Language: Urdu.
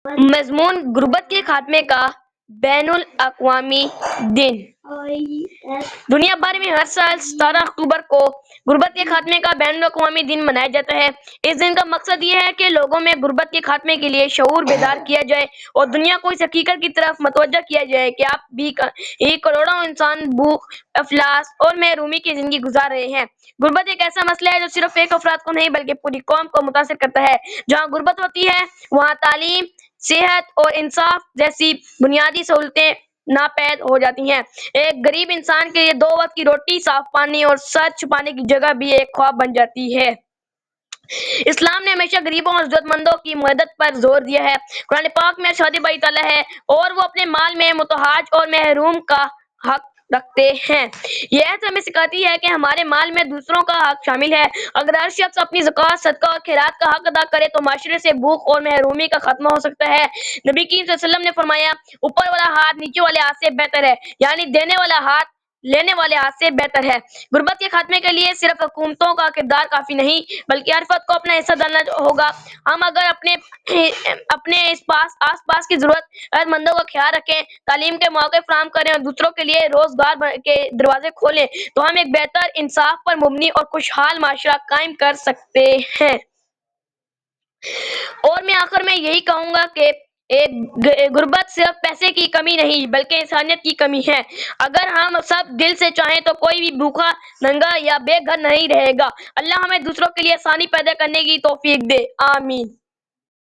مضمون: غربت کے خاتمے کا بین الاقوامی دن۔ دنیا بھر میں ہر سال 17 اکتوبر کو غربت کے خاتمے کا بین الاقوامی دن منایا جاتا ہے۔ اس دن کا مقصد یہ ہے کہ لوگوں میں غربت کے خاتمے کے لیے شعور بیدار کیا جائے اور دنیا کو اس حقیقت کی طرف متوجہ کیا جائے کہ اب بھی کروڑوں انسان بھوک، افلاس اور محرومی کی زندگی گزار رہے ہیں۔ غربت ایک ایسا مسئلہ ہے جو صرف ایک افراد کو نہیں بلکہ پوری قوم کو متاثر کرتا ہے۔ جہاں غربت ہوتی ہے وہاں تعلیم، صحت اور انصاف جیسی بنیادی سہولتیں ناپید ہو جاتی ہیں۔ ایک غریب انسان کے لیے 2 وقت کی روٹی، صاف پانی اور سر چھپانے کی جگہ بھی ایک خواب بن جاتی ہے۔ اسلام نے ہمیشہ غریبوں اور ضرورت مندوں کی مدد پر زور دیا ہے۔ قرآن پاک میں ارشاد باری تعالیٰ ہے اور وہ اپنے مال میں محتاج اور محروم کا حق رکھتے ہیں۔ یہ آیت ہمیں سکھاتی ہے کہ ہمارے مال میں دوسروں کا حق شامل ہے۔ اگر ہر شخص اپنی زکوٰۃ، صدقہ اور خیرات کا حق ادا کرے تو معاشرے سے بھوک اور محرومی کا خاتمہ ہو سکتا ہے۔ نبی کریم صلی اللہ علیہ وسلم نے فرمایا، اوپر والا ہاتھ نیچے والے ہاتھ سے بہتر ہے، یعنی دینے والا ہاتھ لینے والے ہاتھ سے بہتر ہے۔ غربت کے خاتمے کے لیے صرف حکومتوں کا کردار کافی نہیں بلکہ ہر فرد کو اپنا حصہ ڈالنا ہوگا۔ ہم اگر اپنے آس پاس کی ضرورت مندوں کا خیال رکھیں، تعلیم کے مواقع فراہم کریں اور دوسروں کے لیے روزگار کے دروازے کھولیں تو ہم ایک بہتر، انصاف پر مبنی اور خوشحال معاشرہ قائم کر سکتے ہیں۔ اور میں آخر میں یہی کہوں گا کہ غربت صرف پیسے کی کمی نہیں بلکہ انسانیت کی کمی ہے۔ اگر ہم سب دل سے چاہیں تو کوئی بھی بھوکا، ننگا یا بے گھر نہیں رہے گا۔ اللہ ہمیں دوسروں کے لیے آسانی پیدا کرنے کی توفیق دے، آمین۔